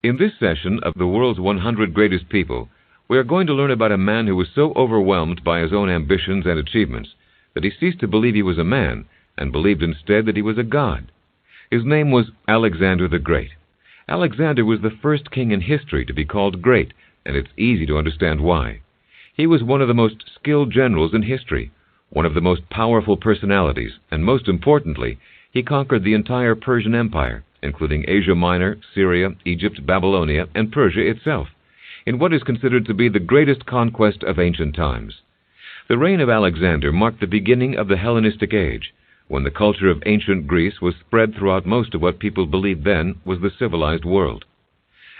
In this session of the world's 100 greatest people, we are going to learn about a man who was so overwhelmed by his own ambitions and achievements that he ceased to believe he was a man and believed instead that he was a god. His name was Alexander the Great. Alexander was the first king in history to be called great, and it's easy to understand why. He was one of the most skilled generals in history, one of the most powerful personalities, and most importantly, he conquered the entire Persian Empire, including Asia Minor, Syria, Egypt, Babylonia, and Persia itself, in what is considered to be the greatest conquest of ancient times. The reign of Alexander marked the beginning of the Hellenistic Age, when the culture of ancient Greece was spread throughout most of what people believed then was the civilized world.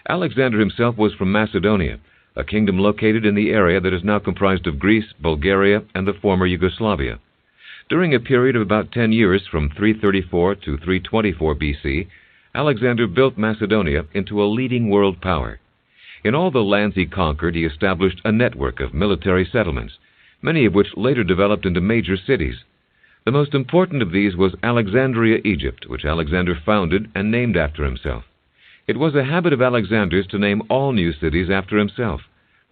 Alexander himself was from Macedonia, a kingdom located in the area that is now comprised of Greece, Bulgaria, and the former Yugoslavia. During a period of about 10 years from 334 to 324 BC, Alexander built Macedonia into a leading world power. In all the lands he conquered, he established a network of military settlements, many of which later developed into major cities. The most important of these was Alexandria, Egypt, which Alexander founded and named after himself. It was a habit of Alexander's to name all new cities after himself.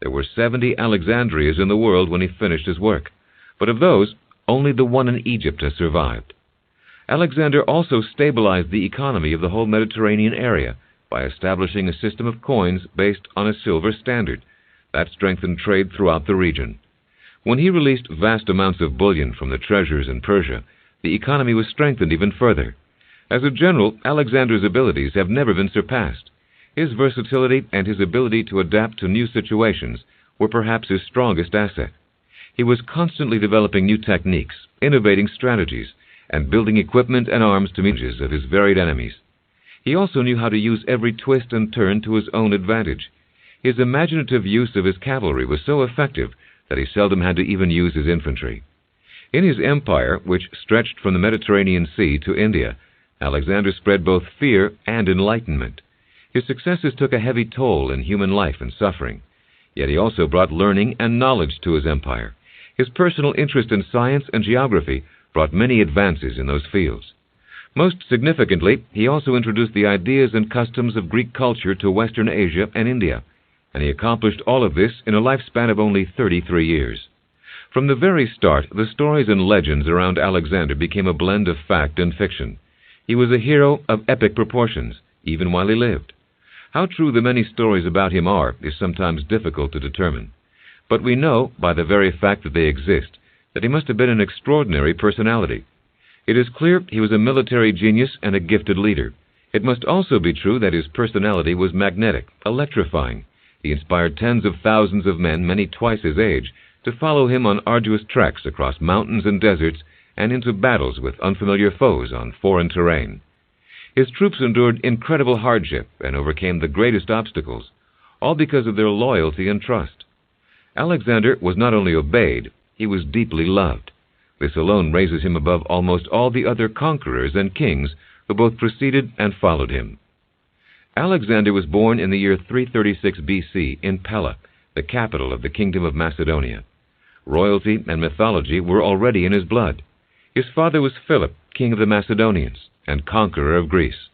There were 70 Alexandrias in the world when he finished his work, but of those, only the one in Egypt has survived. Alexander also stabilized the economy of the whole Mediterranean area by establishing a system of coins based on a silver standard that strengthened trade throughout the region. When he released vast amounts of bullion from the treasures in Persia, the economy was strengthened even further. As a general, Alexander's abilities have never been surpassed. His versatility and his ability to adapt to new situations were perhaps his strongest asset. He was constantly developing new techniques, innovating strategies, and building equipment and arms to meet of his varied enemies. He also knew how to use every twist and turn to his own advantage. His imaginative use of his cavalry was so effective that he seldom had to even use his infantry. In his empire, which stretched from the Mediterranean Sea to India, Alexander spread both fear and enlightenment. His successes took a heavy toll in human life and suffering. Yet he also brought learning and knowledge to his empire. His personal interest in science and geography brought many advances in those fields. Most significantly, he also introduced the ideas and customs of Greek culture to Western Asia and India, and he accomplished all of this in a lifespan of only 33 years. From the very start, the stories and legends around Alexander became a blend of fact and fiction. He was a hero of epic proportions, even while he lived. How true the many stories about him are is sometimes difficult to determine. But we know, by the very fact that they exist, that he must have been an extraordinary personality. It is clear he was a military genius and a gifted leader. It must also be true that his personality was magnetic, electrifying. He inspired tens of thousands of men, many twice his age, to follow him on arduous treks across mountains and deserts and into battles with unfamiliar foes on foreign terrain. His troops endured incredible hardship and overcame the greatest obstacles, all because of their loyalty and trust. Alexander was not only obeyed, he was deeply loved. This alone raises him above almost all the other conquerors and kings who both preceded and followed him. Alexander was born in the year 336 BC in Pella, the capital of the Kingdom of Macedonia. Royalty and mythology were already in his blood. His father was Philip, king of the Macedonians, and conqueror of Greece.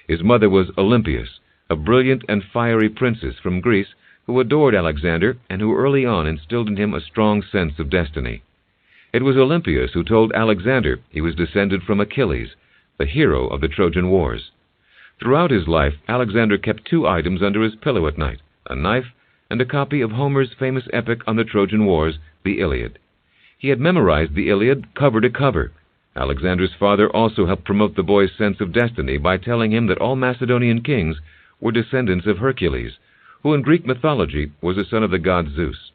His mother was Olympias, a brilliant and fiery princess from Greece who adored Alexander and who early on instilled in him a strong sense of destiny. It was Olympias who told Alexander he was descended from Achilles, the hero of the Trojan Wars. Throughout his life, Alexander kept two items under his pillow at night, a knife and a copy of Homer's famous epic on the Trojan Wars, the Iliad. He had memorized the Iliad cover to cover. Alexander's father also helped promote the boy's sense of destiny by telling him that all Macedonian kings were descendants of Hercules, who in Greek mythology was a son of the god Zeus.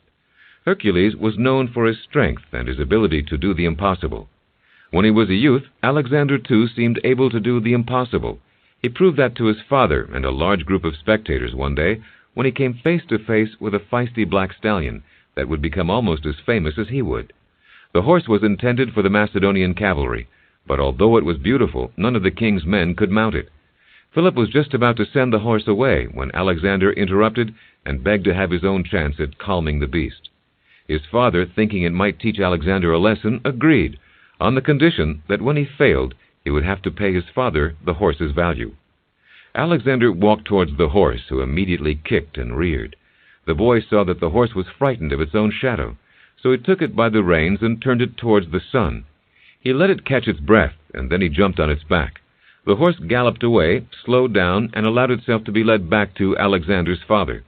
Hercules was known for his strength and his ability to do the impossible. When he was a youth, Alexander too seemed able to do the impossible. He proved that to his father and a large group of spectators one day when he came face to face with a feisty black stallion that would become almost as famous as he would. The horse was intended for the Macedonian cavalry, but although it was beautiful, none of the king's men could mount it. Philip was just about to send the horse away when Alexander interrupted and begged to have his own chance at calming the beast. His father, thinking it might teach Alexander a lesson, agreed, on the condition that when he failed, he would have to pay his father the horse's value. Alexander walked towards the horse, who immediately kicked and reared. The boy saw that the horse was frightened of its own shadow, so he took it by the reins and turned it towards the sun. He let it catch its breath, and then he jumped on its back. The horse galloped away, slowed down, and allowed itself to be led back to Alexander's father.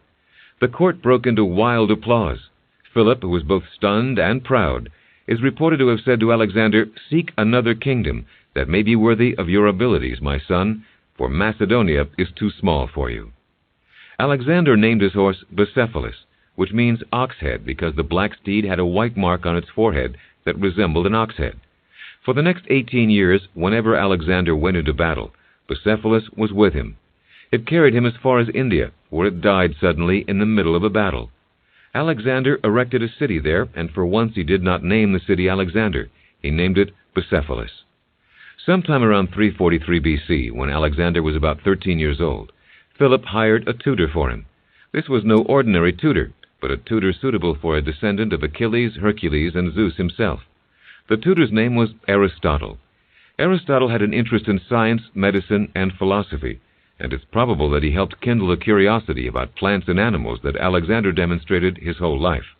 The court broke into wild applause. Philip, who was both stunned and proud, is reported to have said to Alexander, "Seek another kingdom that may be worthy of your abilities, my son, for Macedonia is too small for you." Alexander named his horse Bucephalus, which means ox head, because the black steed had a white mark on its forehead that resembled an ox head. For the next 18 years, whenever Alexander went into battle, Bucephalus was with him. It carried him as far as India, where it died suddenly in the middle of a battle. Alexander erected a city there, and for once he did not name the city Alexander. He named it Bucephalus. Sometime around 343 BC, when Alexander was about 13 years old, Philip hired a tutor for him. This was no ordinary tutor, but a tutor suitable for a descendant of Achilles, Hercules, and Zeus himself. The tutor's name was Aristotle. Aristotle had an interest in science, medicine, and philosophy, and it's probable that he helped kindle a curiosity about plants and animals that Alexander demonstrated his whole life.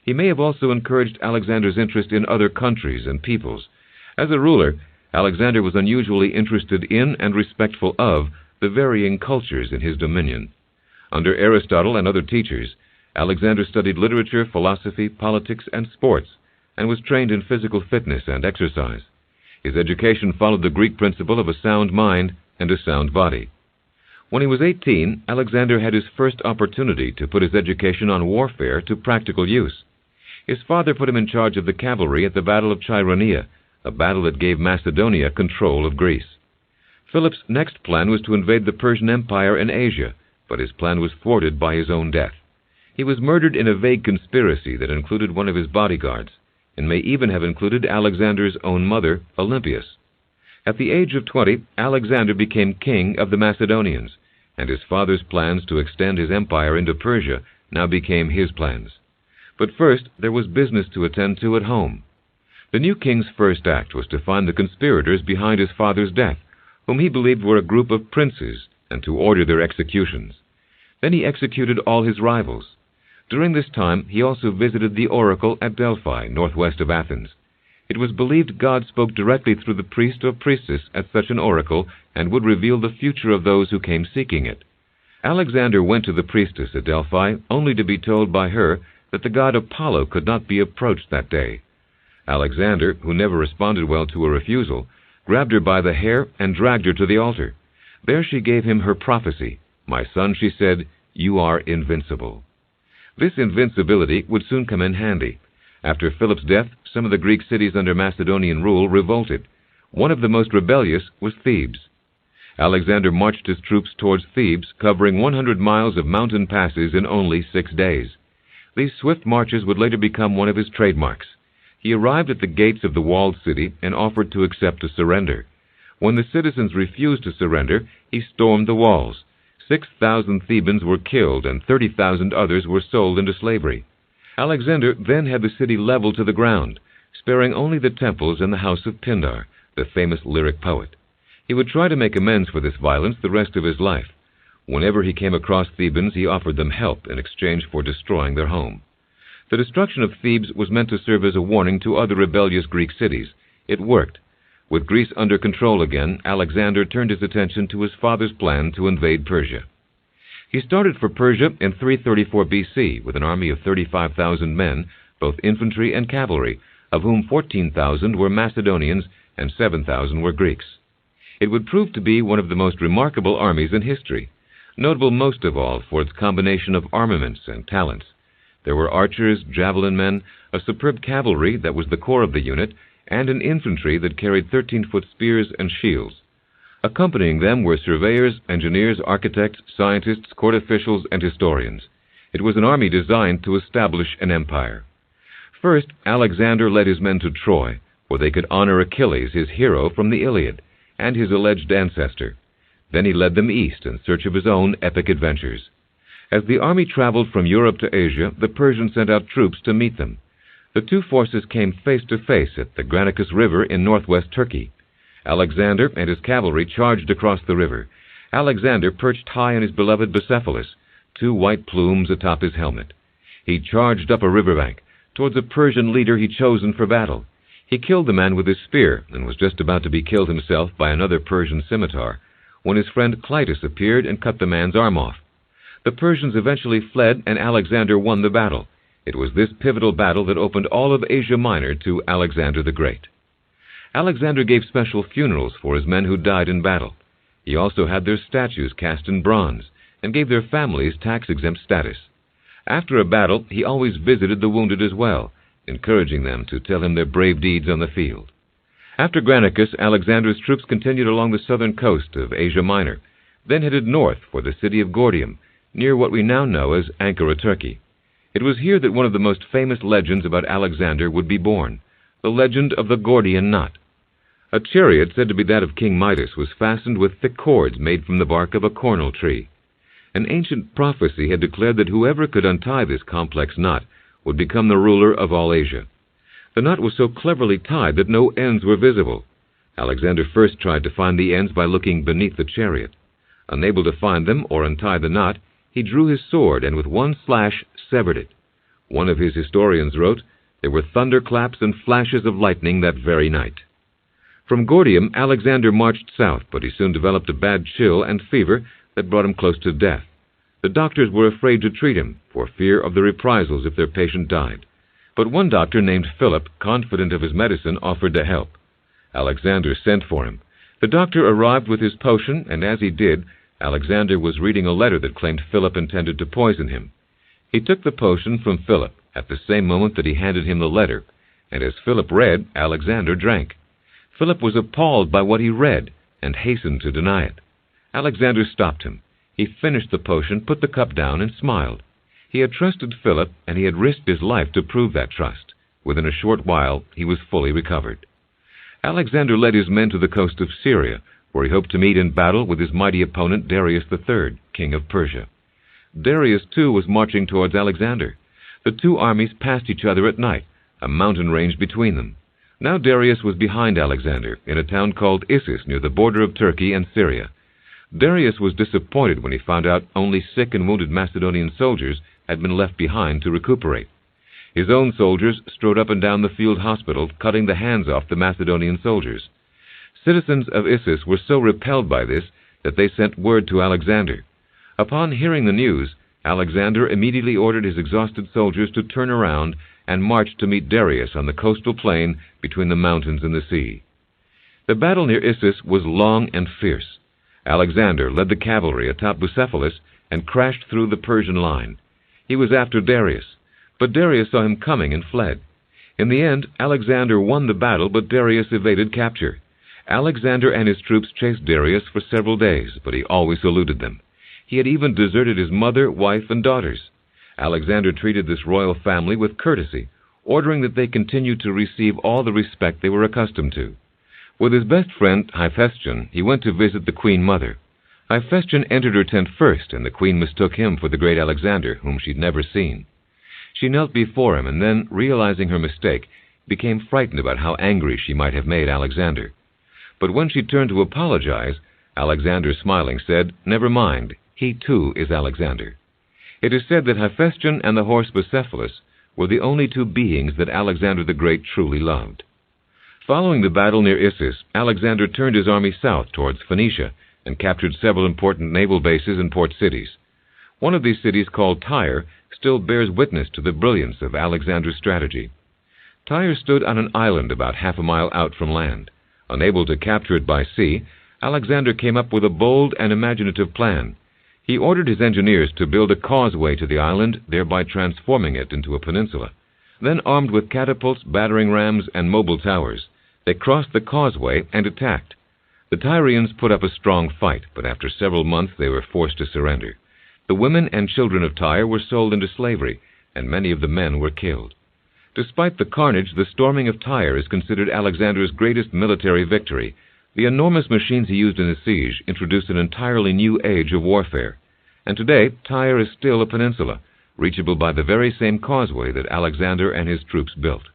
He may have also encouraged Alexander's interest in other countries and peoples. As a ruler, Alexander was unusually interested in and respectful of the varying cultures in his dominion. Under Aristotle and other teachers, Alexander studied literature, philosophy, politics, and sports, and was trained in physical fitness and exercise. His education followed the Greek principle of a sound mind and a sound body. When he was 18, Alexander had his first opportunity to put his education on warfare to practical use. His father put him in charge of the cavalry at the Battle of Chaeronea, a battle that gave Macedonia control of Greece. Philip's next plan was to invade the Persian Empire in Asia, but his plan was thwarted by his own death. He was murdered in a vague conspiracy that included one of his bodyguards, and may even have included Alexander's own mother, Olympias. At the age of 20, Alexander became king of the Macedonians, and his father's plans to extend his empire into Persia now became his plans. But first, there was business to attend to at home. The new king's first act was to find the conspirators behind his father's death, whom he believed were a group of princes, and to order their executions. Then he executed all his rivals. During this time, he also visited the oracle at Delphi, northwest of Athens. It was believed God spoke directly through the priest or priestess at such an oracle and would reveal the future of those who came seeking it. Alexander went to the priestess at Delphi only to be told by her that the god Apollo could not be approached that day. Alexander, who never responded well to a refusal, grabbed her by the hair and dragged her to the altar. There she gave him her prophecy. "My son," she said, "you are invincible." This invincibility would soon come in handy. After Philip's death, some of the Greek cities under Macedonian rule revolted. One of the most rebellious was Thebes. Alexander marched his troops towards Thebes, covering 100 miles of mountain passes in only 6 days. These swift marches would later become one of his trademarks. He arrived at the gates of the walled city and offered to accept a surrender. When the citizens refused to surrender, he stormed the walls. 6,000 Thebans were killed and 30,000 others were sold into slavery. Alexander then had the city leveled to the ground, sparing only the temples and the house of Pindar, the famous lyric poet. He would try to make amends for this violence the rest of his life. Whenever he came across Thebans, he offered them help in exchange for destroying their home. The destruction of Thebes was meant to serve as a warning to other rebellious Greek cities. It worked. With Greece under control again, Alexander turned his attention to his father's plan to invade Persia. He started for Persia in 334 BC with an army of 35,000 men, both infantry and cavalry, of whom 14,000 were Macedonians and 7,000 were Greeks. It would prove to be one of the most remarkable armies in history, notable most of all for its combination of armaments and talents. There were archers, javelin men, a superb cavalry that was the core of the unit, and an infantry that carried 13-foot spears and shields. Accompanying them were surveyors, engineers, architects, scientists, court officials, and historians. It was an army designed to establish an empire. First, Alexander led his men to Troy, where they could honor Achilles, his hero from the Iliad, and his alleged ancestor. Then he led them east in search of his own epic adventures. As the army traveled from Europe to Asia, the Persians sent out troops to meet them. The two forces came face to face at the Granicus River in northwest Turkey. Alexander and his cavalry charged across the river. Alexander perched high on his beloved Persepolis, 2 white plumes atop his helmet. He charged up a riverbank, towards a Persian leader he'd chosen for battle. He killed the man with his spear, and was just about to be killed himself by another Persian scimitar, when his friend Clytus appeared and cut the man's arm off. The Persians eventually fled, and Alexander won the battle. It was this pivotal battle that opened all of Asia Minor to Alexander the Great. Alexander gave special funerals for his men who died in battle. He also had their statues cast in bronze, and gave their families tax-exempt status. After a battle, he always visited the wounded as well, encouraging them to tell him their brave deeds on the field. After Granicus, Alexander's troops continued along the southern coast of Asia Minor, then headed north for the city of Gordian, near what we now know as Ankara, Turkey. It was here that one of the most famous legends about Alexander would be born, the legend of the Gordian knot. A chariot said to be that of King Midas was fastened with thick cords made from the bark of a cornel tree. An ancient prophecy had declared that whoever could untie this complex knot would become the ruler of all Asia. The knot was so cleverly tied that no ends were visible. Alexander first tried to find the ends by looking beneath the chariot. Unable to find them or untie the knot, he drew his sword and with one slash severed it. One of his historians wrote, "There were thunderclaps and flashes of lightning that very night." From Gordium, Alexander marched south, but he soon developed a bad chill and fever that brought him close to death. The doctors were afraid to treat him, for fear of the reprisals if their patient died. But one doctor named Philip, confident of his medicine, offered to help. Alexander sent for him. The doctor arrived with his potion, and as he did, Alexander was reading a letter that claimed Philip intended to poison him. He took the potion from Philip at the same moment that he handed him the letter, and as Philip read, Alexander drank. Philip was appalled by what he read, and hastened to deny it. Alexander stopped him. He finished the potion, put the cup down, and smiled. He had trusted Philip, and he had risked his life to prove that trust. Within a short while, he was fully recovered. Alexander led his men to the coast of Syria, where he hoped to meet in battle with his mighty opponent Darius III, king of Persia. Darius, too, was marching towards Alexander. The 2 armies passed each other at night, a mountain range between them. Now Darius was behind Alexander, in a town called Issus, near the border of Turkey and Syria. Darius was disappointed when he found out only sick and wounded Macedonian soldiers had been left behind to recuperate. His own soldiers strode up and down the field hospital, cutting the hands off the Macedonian soldiers. Citizens of Issus were so repelled by this that they sent word to Alexander. Upon hearing the news, Alexander immediately ordered his exhausted soldiers to turn around and march to meet Darius on the coastal plain between the mountains and the sea. The battle near Issus was long and fierce. Alexander led the cavalry atop Persepolis and crashed through the Persian line. He was after Darius, but Darius saw him coming and fled. In the end, Alexander won the battle, but Darius evaded capture. Alexander and his troops chased Darius for several days, but he always eluded them. He had even deserted his mother, wife, and daughters. Alexander treated this royal family with courtesy, ordering that they continue to receive all the respect they were accustomed to. With his best friend, Hephaestion, he went to visit the queen mother. Hephaestion entered her tent first, and the queen mistook him for the great Alexander, whom she'd never seen. She knelt before him, and then, realizing her mistake, became frightened about how angry she might have made Alexander. But when she turned to apologize, Alexander, smiling, said, "Never mind, he too is Alexander." It is said that Hephaestion and the horse Persepolis were the only 2 beings that Alexander the Great truly loved. Following the battle near Issus, Alexander turned his army south towards Phoenicia and captured several important naval bases and port cities. One of these cities, called Tyre, still bears witness to the brilliance of Alexander's strategy. Tyre stood on an island about half a mile out from land. Unable to capture it by sea, Alexander came up with a bold and imaginative plan. He ordered his engineers to build a causeway to the island, thereby transforming it into a peninsula. Then, armed with catapults, battering rams, and mobile towers, they crossed the causeway and attacked. The Tyrians put up a strong fight, but after several months they were forced to surrender. The women and children of Tyre were sold into slavery, and many of the men were killed. Despite the carnage, the storming of Tyre is considered Alexander's greatest military victory. The enormous machines he used in the siege introduced an entirely new age of warfare. And today, Tyre is still a peninsula, reachable by the very same causeway that Alexander and his troops built.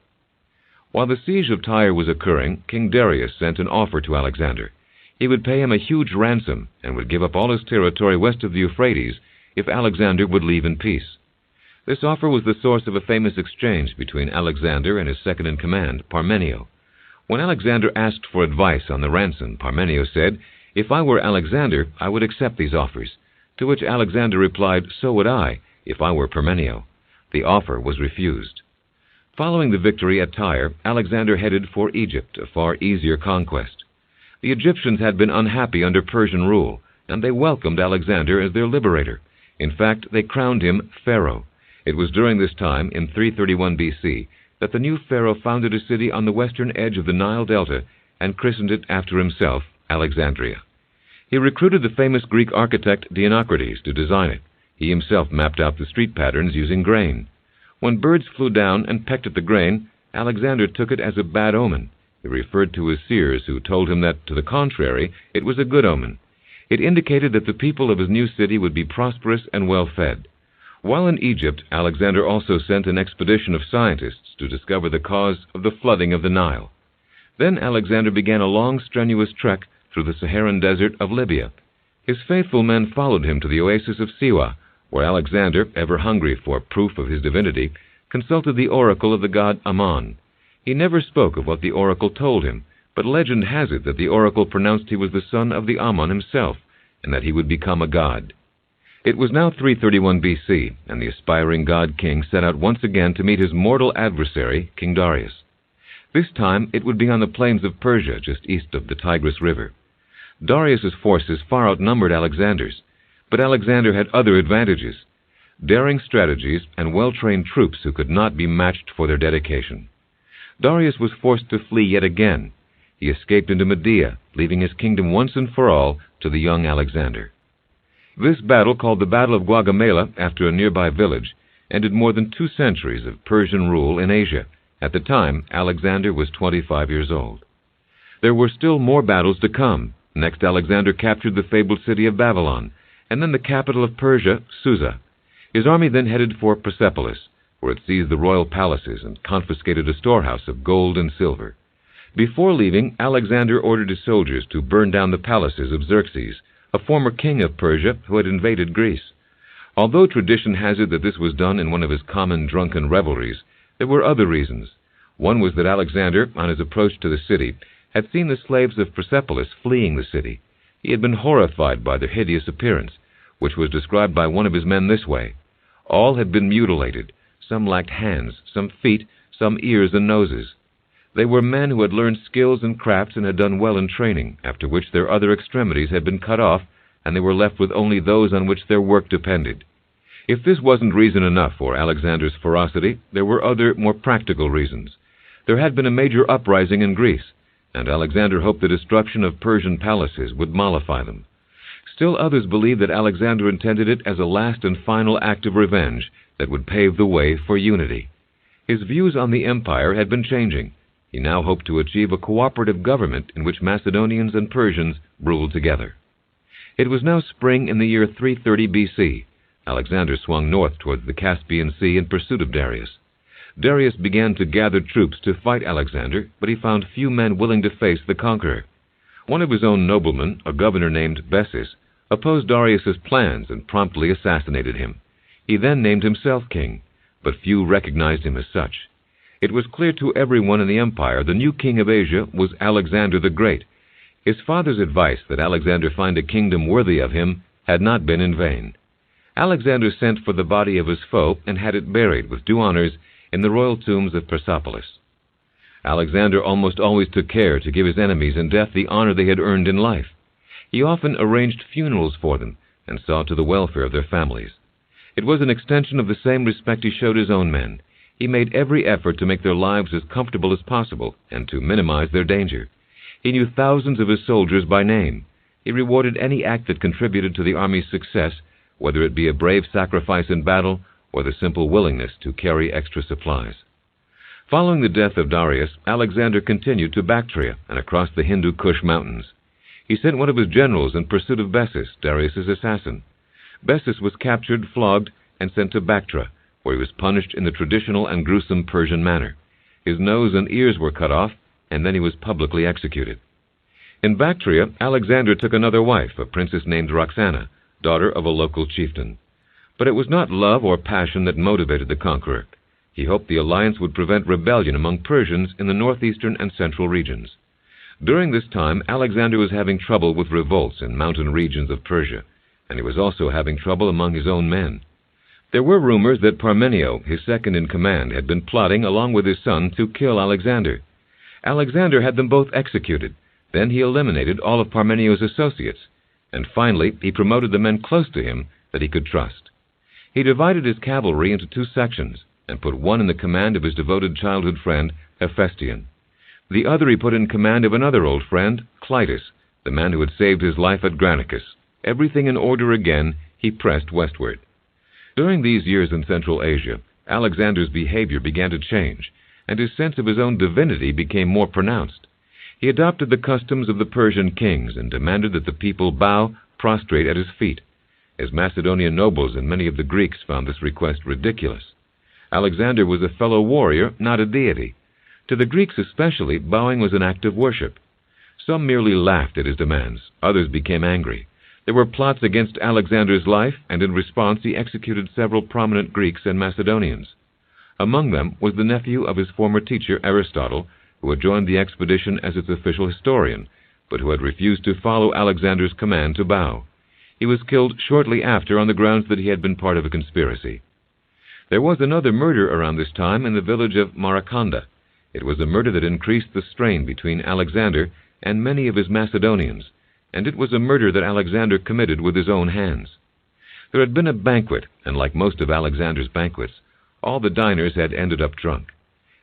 While the siege of Tyre was occurring, King Darius sent an offer to Alexander. He would pay him a huge ransom and would give up all his territory west of the Euphrates if Alexander would leave in peace. This offer was the source of a famous exchange between Alexander and his second-in-command, Parmenio. When Alexander asked for advice on the ransom, Parmenio said, "If I were Alexander, I would accept these offers," to which Alexander replied, "So would I, if I were Parmenio." The offer was refused. Following the victory at Tyre, Alexander headed for Egypt, a far easier conquest. The Egyptians had been unhappy under Persian rule, and they welcomed Alexander as their liberator. In fact, they crowned him pharaoh. It was during this time, in 331 BC, that the new pharaoh founded a city on the western edge of the Nile Delta and christened it after himself, Alexandria. He recruited the famous Greek architect Granicus to design it. He himself mapped out the street patterns using grain. When birds flew down and pecked at the grain, Alexander took it as a bad omen. He referred to his seers, who told him that, to the contrary, it was a good omen. It indicated that the people of his new city would be prosperous and well-fed. While in Egypt, Alexander also sent an expedition of scientists to discover the cause of the flooding of the Nile. Then Alexander began a long, strenuous trek through the Saharan desert of Libya. His faithful men followed him to the oasis of Siwa, where Alexander, ever hungry for proof of his divinity, consulted the oracle of the god Amon. He never spoke of what the oracle told him, but legend has it that the oracle pronounced he was the son of the Amon himself, and that he would become a god. It was now 331 BC, and the aspiring god-king set out once again to meet his mortal adversary, King Darius. This time it would be on the plains of Persia, just east of the Tigris River. Darius's forces far outnumbered Alexander's, but Alexander had other advantages: daring strategies and well-trained troops who could not be matched for their dedication. Darius was forced to flee yet again. He escaped into Media, leaving his kingdom once and for all to the young Alexander. This battle, called the Battle of Gaugamela after a nearby village, ended more than 2 centuries of Persian rule in Asia. At the time, Alexander was 25 years old. There were still more battles to come. Next, Alexander captured the fabled city of Babylon, and then the capital of Persia, Susa. His army then headed for Persepolis, where it seized the royal palaces and confiscated a storehouse of gold and silver. Before leaving, Alexander ordered his soldiers to burn down the palaces of Xerxes, a former king of Persia who had invaded Greece. Although tradition has it that this was done in one of his common drunken revelries, there were other reasons. One was that Alexander, on his approach to the city, had seen the slaves of Persepolis fleeing the city. He had been horrified by their hideous appearance, which was described by one of his men this way: "All had been mutilated. Some lacked hands, some feet, some ears and noses." They were men who had learned skills and crafts and had done well in training, after which their other extremities had been cut off, and they were left with only those on which their work depended. If this wasn't reason enough for Alexander's ferocity, there were other, more practical reasons. There had been a major uprising in Greece, and Alexander hoped the destruction of Persian palaces would mollify them. Still others believed that Alexander intended it as a last and final act of revenge that would pave the way for unity. His views on the empire had been changing. He now hoped to achieve a cooperative government in which Macedonians and Persians ruled together. It was now spring in the year 330 BC. Alexander swung north towards the Caspian Sea in pursuit of Darius. Darius began to gather troops to fight Alexander, but he found few men willing to face the conqueror. One of his own noblemen, a governor named Bessus, opposed Darius's plans and promptly assassinated him. He then named himself king, but few recognized him as such. It was clear to everyone in the empire the new king of Asia was Alexander the Great. His father's advice that Alexander find a kingdom worthy of him had not been in vain. Alexander sent for the body of his foe and had it buried with due honors in the royal tombs of Persepolis. Alexander almost always took care to give his enemies in death the honor they had earned in life. He often arranged funerals for them and saw to the welfare of their families. It was an extension of the same respect he showed his own men. He made every effort to make their lives as comfortable as possible and to minimize their danger. He knew thousands of his soldiers by name. He rewarded any act that contributed to the army's success, whether it be a brave sacrifice in battle or the simple willingness to carry extra supplies. Following the death of Darius, Alexander continued to Bactria and across the Hindu Kush mountains. He sent one of his generals in pursuit of Bessus, Darius's assassin. Bessus was captured, flogged, and sent to Bactria, where he was punished in the traditional and gruesome Persian manner. His nose and ears were cut off, and then he was publicly executed. In Bactria, Alexander took another wife, a princess named Roxana, daughter of a local chieftain. But it was not love or passion that motivated the conqueror. He hoped the alliance would prevent rebellion among Persians in the northeastern and central regions. During this time, Alexander was having trouble with revolts in mountain regions of Persia, and he was also having trouble among his own men. There were rumors that Parmenio, his second in command, had been plotting along with his son to kill Alexander. Alexander had them both executed. Then he eliminated all of Parmenio's associates, and finally he promoted the men close to him that he could trust. He divided his cavalry into two sections, and put one in the command of his devoted childhood friend, Hephaestion. The other he put in command of another old friend, Clitus, the man who had saved his life at Granicus. Everything in order again, he pressed westward. During these years in Central Asia, Alexander's behavior began to change, and his sense of his own divinity became more pronounced. He adopted the customs of the Persian kings and demanded that the people bow prostrate at his feet. His Macedonian nobles and many of the Greeks found this request ridiculous. Alexander was a fellow warrior, not a deity. To the Greeks especially, bowing was an act of worship. Some merely laughed at his demands. Others became angry. There were plots against Alexander's life, and in response he executed several prominent Greeks and Macedonians. Among them was the nephew of his former teacher, Aristotle, who had joined the expedition as its official historian, but who had refused to follow Alexander's command to bow. He was killed shortly after on the grounds that he had been part of a conspiracy. There was another murder around this time in the village of Maracanda. It was a murder that increased the strain between Alexander and many of his Macedonians, and it was a murder that Alexander committed with his own hands. There had been a banquet, and like most of Alexander's banquets, all the diners had ended up drunk.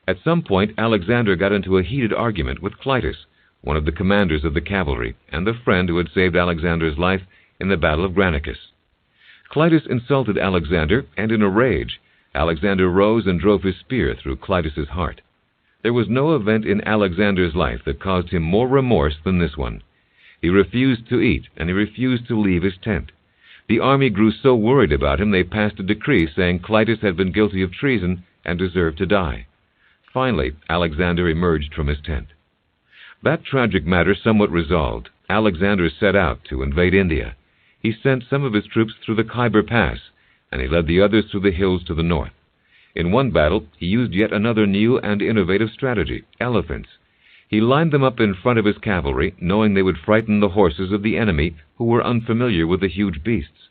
At some point, Alexander got into a heated argument with Clitus, one of the commanders of the cavalry, and the friend who had saved Alexander's life in the Battle of Granicus. Clitus insulted Alexander, and in a rage, Alexander rose and drove his spear through Clitus's heart. There was no event in Alexander's life that caused him more remorse than this one. He refused to eat, and he refused to leave his tent. The army grew so worried about him they passed a decree saying Clitus had been guilty of treason and deserved to die. Finally, Alexander emerged from his tent. That tragic matter somewhat resolved, Alexander set out to invade India. He sent some of his troops through the Khyber Pass, and he led the others through the hills to the north. In one battle, he used yet another new and innovative strategy, elephants. He lined them up in front of his cavalry, knowing they would frighten the horses of the enemy who were unfamiliar with the huge beasts.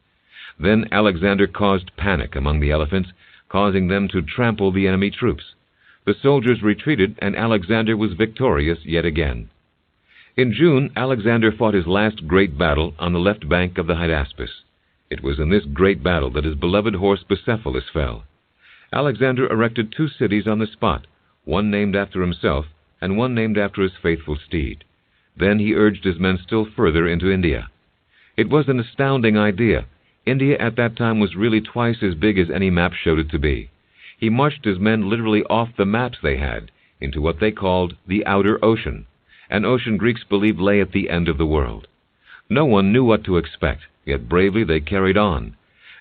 Then Alexander caused panic among the elephants, causing them to trample the enemy troops. The soldiers retreated, and Alexander was victorious yet again. In June, Alexander fought his last great battle on the left bank of the Hydaspes. It was in this great battle that his beloved horse Persepolis fell. Alexander erected two cities on the spot, one named after himself, and one named after his faithful steed. Then he urged his men still further into India. It was an astounding idea. India at that time was really twice as big as any map showed it to be. He marched his men literally off the maps they had, into what they called the outer ocean, an ocean Greeks believed lay at the end of the world. No one knew what to expect, yet bravely they carried on.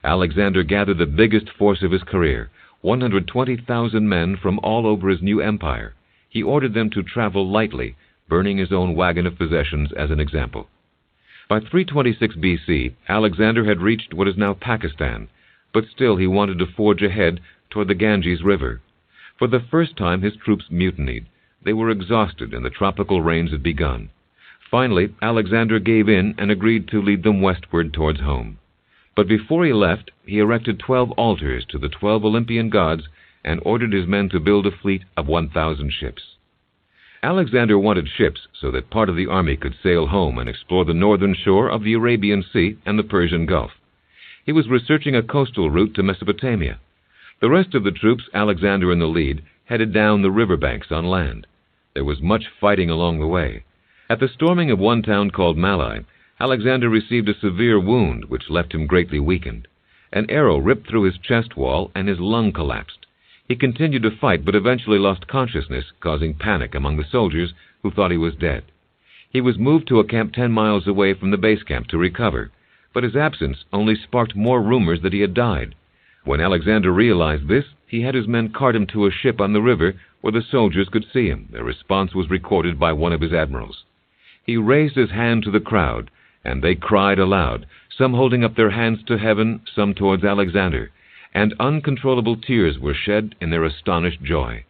Alexander gathered the biggest force of his career, 120,000 men from all over his new empire. He ordered them to travel lightly, burning his own wagon of possessions as an example. By 326 B.C., Alexander had reached what is now Pakistan, but still he wanted to forge ahead toward the Ganges River. For the first time his troops mutinied. They were exhausted and the tropical rains had begun. Finally, Alexander gave in and agreed to lead them westward towards home. But before he left, he erected 12 altars to the 12 Olympian gods and ordered his men to build a fleet of 1,000 ships. Alexander wanted ships so that part of the army could sail home and explore the northern shore of the Arabian Sea and the Persian Gulf. He was researching a coastal route to Mesopotamia. The rest of the troops, Alexander in the lead, headed down the riverbanks on land. There was much fighting along the way. At the storming of one town called Malai, Alexander received a severe wound which left him greatly weakened. An arrow ripped through his chest wall and his lung collapsed. He continued to fight but eventually lost consciousness, causing panic among the soldiers who thought he was dead. He was moved to a camp 10 miles away from the base camp to recover, but his absence only sparked more rumors that he had died. When Alexander realized this, he had his men cart him to a ship on the river where the soldiers could see him. Their response was recorded by one of his admirals. He raised his hand to the crowd, and they cried aloud, some holding up their hands to heaven, some towards Alexander, and uncontrollable tears were shed in their astonished joy.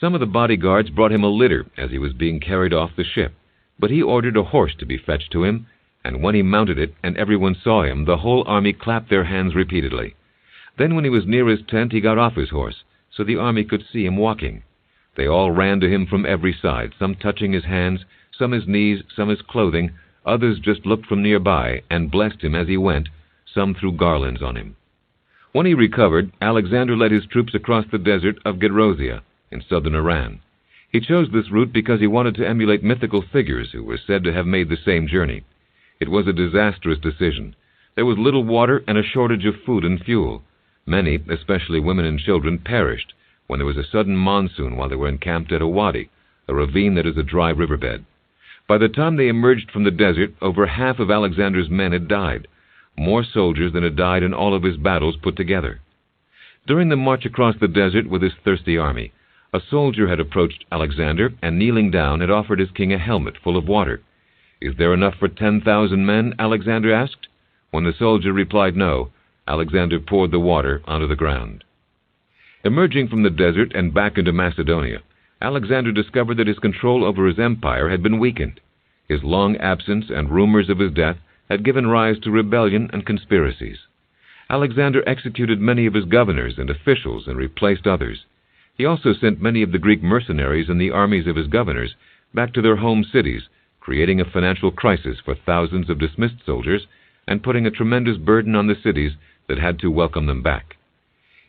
Some of the bodyguards brought him a litter as he was being carried off the ship, but he ordered a horse to be fetched to him, and when he mounted it and everyone saw him, the whole army clapped their hands repeatedly. Then when he was near his tent, he got off his horse, so the army could see him walking. They all ran to him from every side, some touching his hands, some his knees, some his clothing. Others just looked from nearby and blessed him as he went. Some threw garlands on him. When he recovered, Alexander led his troops across the desert of Gedrosia in southern Iran. He chose this route because he wanted to emulate mythical figures who were said to have made the same journey. It was a disastrous decision. There was little water and a shortage of food and fuel. Many, especially women and children, perished when there was a sudden monsoon while they were encamped at a wadi, a ravine that is a dry riverbed. By the time they emerged from the desert, over half of Alexander's men had died, more soldiers than had died in all of his battles put together. During the march across the desert with his thirsty army, a soldier had approached Alexander and, kneeling down, had offered his king a helmet full of water. "Is there enough for 10,000 men?" Alexander asked. When the soldier replied no, Alexander poured the water onto the ground. Emerging from the desert and back into Macedonia, Alexander discovered that his control over his empire had been weakened. His long absence and rumors of his death had given rise to rebellion and conspiracies. Alexander executed many of his governors and officials and replaced others. He also sent many of the Greek mercenaries and the armies of his governors back to their home cities, creating a financial crisis for thousands of dismissed soldiers and putting a tremendous burden on the cities that had to welcome them back.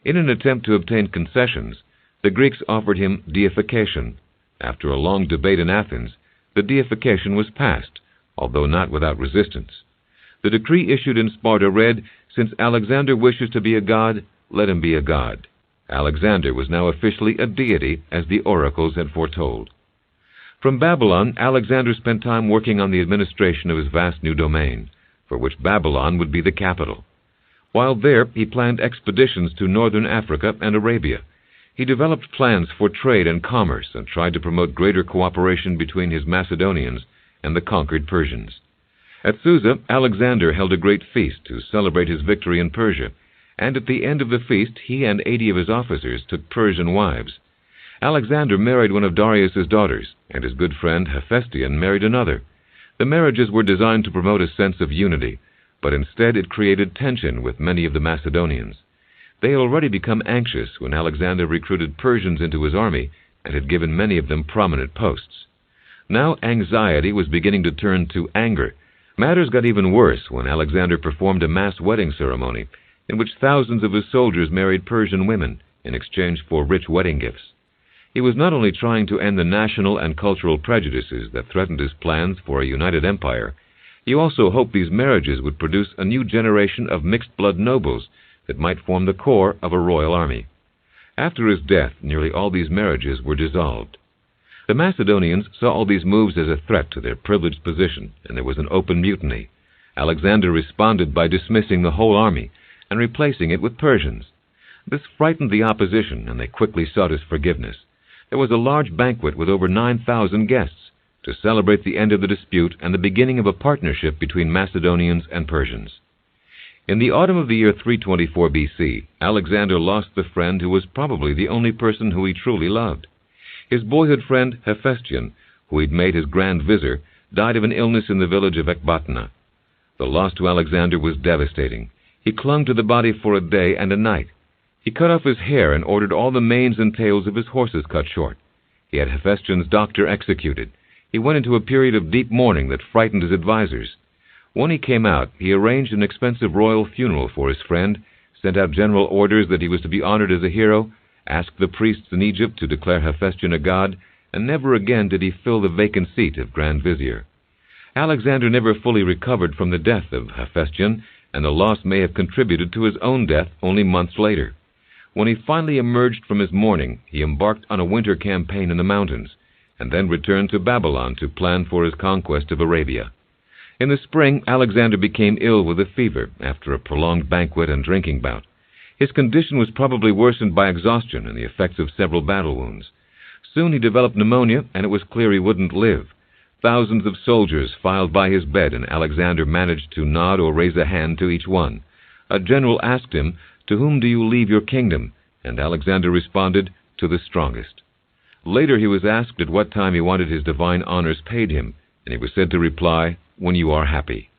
In an attempt to obtain concessions, the Greeks offered him deification. After a long debate in Athens, the deification was passed, although not without resistance. The decree issued in Sparta read, "Since Alexander wishes to be a god, let him be a god." Alexander was now officially a deity, as the oracles had foretold. From Babylon, Alexander spent time working on the administration of his vast new domain, for which Babylon would be the capital. While there, he planned expeditions to northern Africa and Arabia. He developed plans for trade and commerce and tried to promote greater cooperation between his Macedonians and the conquered Persians. At Susa, Alexander held a great feast to celebrate his victory in Persia, and at the end of the feast he and 80 of his officers took Persian wives. Alexander married one of Darius's daughters, and his good friend Hephaestion married another. The marriages were designed to promote a sense of unity, but instead it created tension with many of the Macedonians. They had already become anxious when Alexander recruited Persians into his army and had given many of them prominent posts. Now anxiety was beginning to turn to anger. Matters got even worse when Alexander performed a mass wedding ceremony in which thousands of his soldiers married Persian women in exchange for rich wedding gifts. He was not only trying to end the national and cultural prejudices that threatened his plans for a united empire, he also hoped these marriages would produce a new generation of mixed-blood nobles that might form the core of a royal army. After his death, nearly all these marriages were dissolved. The Macedonians saw all these moves as a threat to their privileged position, and there was an open mutiny. Alexander responded by dismissing the whole army and replacing it with Persians. This frightened the opposition, and they quickly sought his forgiveness. There was a large banquet with over 9,000 guests to celebrate the end of the dispute and the beginning of a partnership between Macedonians and Persians. In the autumn of the year 324 BC, Alexander lost the friend who was probably the only person who he truly loved. His boyhood friend Hephaestion, who he'd made his grand vizier, died of an illness in the village of Ecbatana. The loss to Alexander was devastating. He clung to the body for a day and a night. He cut off his hair and ordered all the manes and tails of his horses cut short. He had Hephaestion's doctor executed. He went into a period of deep mourning that frightened his advisers. When he came out, he arranged an expensive royal funeral for his friend, sent out general orders that he was to be honored as a hero, asked the priests in Egypt to declare Hephaestion a god, and never again did he fill the vacant seat of Grand Vizier. Alexander never fully recovered from the death of Hephaestion, and the loss may have contributed to his own death only months later. When he finally emerged from his mourning, he embarked on a winter campaign in the mountains, and then returned to Babylon to plan for his conquest of Arabia. In the spring, Alexander became ill with a fever after a prolonged banquet and drinking bout. His condition was probably worsened by exhaustion and the effects of several battle wounds. Soon he developed pneumonia, and it was clear he wouldn't live. Thousands of soldiers filed by his bed, and Alexander managed to nod or raise a hand to each one. A general asked him, "To whom do you leave your kingdom?" And Alexander responded, "To the strongest." Later he was asked at what time he wanted his divine honors paid him, and he was said to reply, "When you are happy."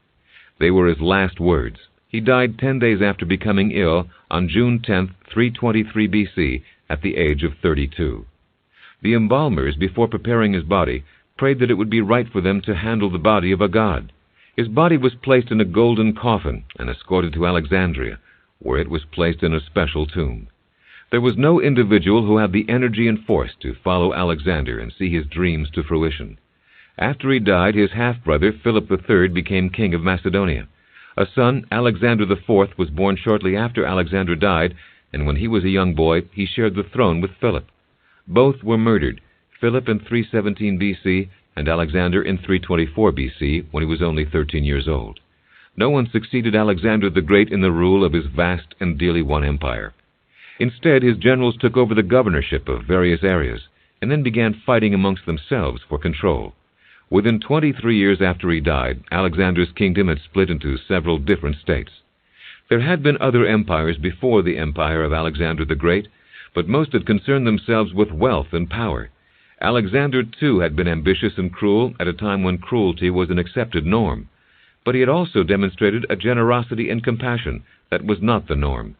They were his last words. He died 10 days after becoming ill on June 10, 323 BC, at the age of 32. The embalmers, before preparing his body, prayed that it would be right for them to handle the body of a god. His body was placed in a golden coffin and escorted to Alexandria, where it was placed in a special tomb. There was no individual who had the energy and force to follow Alexander and see his dreams to fruition. After he died, his half-brother, Philip III, became king of Macedonia. A son, Alexander IV, was born shortly after Alexander died, and when he was a young boy, he shared the throne with Philip. Both were murdered, Philip in 317 BC and Alexander in 324 BC, when he was only 13 years old. No one succeeded Alexander the Great in the rule of his vast and dearly won empire. Instead, his generals took over the governorship of various areas, and then began fighting amongst themselves for control. Within 23 years after he died, Alexander's kingdom had split into several different states. There had been other empires before the empire of Alexander the Great, but most had concerned themselves with wealth and power. Alexander, too, had been ambitious and cruel at a time when cruelty was an accepted norm. But he had also demonstrated a generosity and compassion that was not the norm.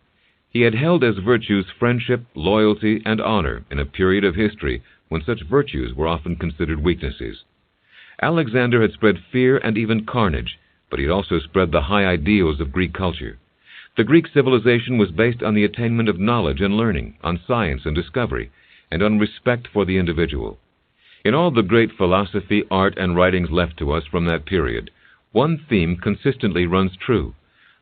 He had held as virtues friendship, loyalty, and honor in a period of history when such virtues were often considered weaknesses. Alexander had spread fear and even carnage, but he had also spread the high ideals of Greek culture. The Greek civilization was based on the attainment of knowledge and learning, on science and discovery, and on respect for the individual. In all the great philosophy, art, and writings left to us from that period, one theme consistently runs true: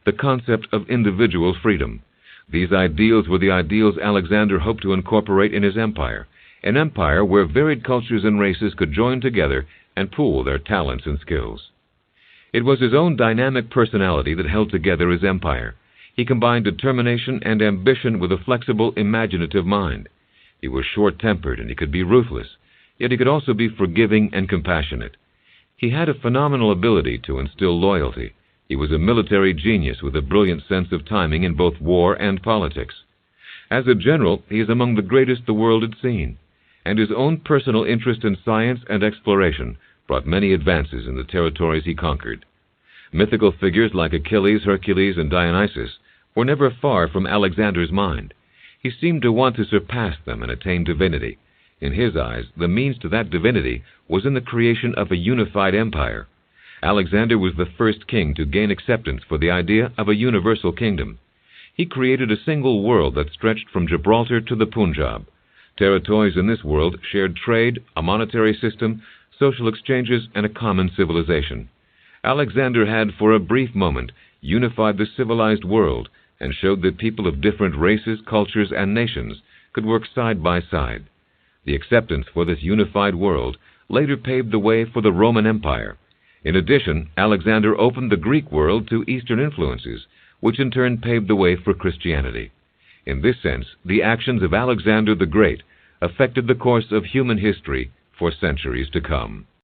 the concept of individual freedom. These ideals were the ideals Alexander hoped to incorporate in his empire, an empire where varied cultures and races could join together and pool their talents and skills. It was his own dynamic personality that held together his empire. He combined determination and ambition with a flexible, imaginative mind. He was short-tempered and he could be ruthless, yet he could also be forgiving and compassionate. He had a phenomenal ability to instill loyalty. He was a military genius with a brilliant sense of timing in both war and politics. As a general, he is among the greatest the world had seen, and his own personal interest in science and exploration brought many advances in the territories he conquered. Mythical figures like Achilles, Hercules, and Dionysus were never far from Alexander's mind. He seemed to want to surpass them and attain divinity. In his eyes, the means to that divinity was in the creation of a unified empire. Alexander was the first king to gain acceptance for the idea of a universal kingdom. He created a single world that stretched from Gibraltar to the Punjab. Territories in this world shared trade, a monetary system, social exchanges, and a common civilization. Alexander had, for a brief moment, unified the civilized world and showed that people of different races, cultures, and nations could work side by side. The acceptance for this unified world later paved the way for the Roman Empire. In addition, Alexander opened the Greek world to Eastern influences, which in turn paved the way for Christianity. In this sense, the actions of Alexander the Great affected the course of human history for centuries to come.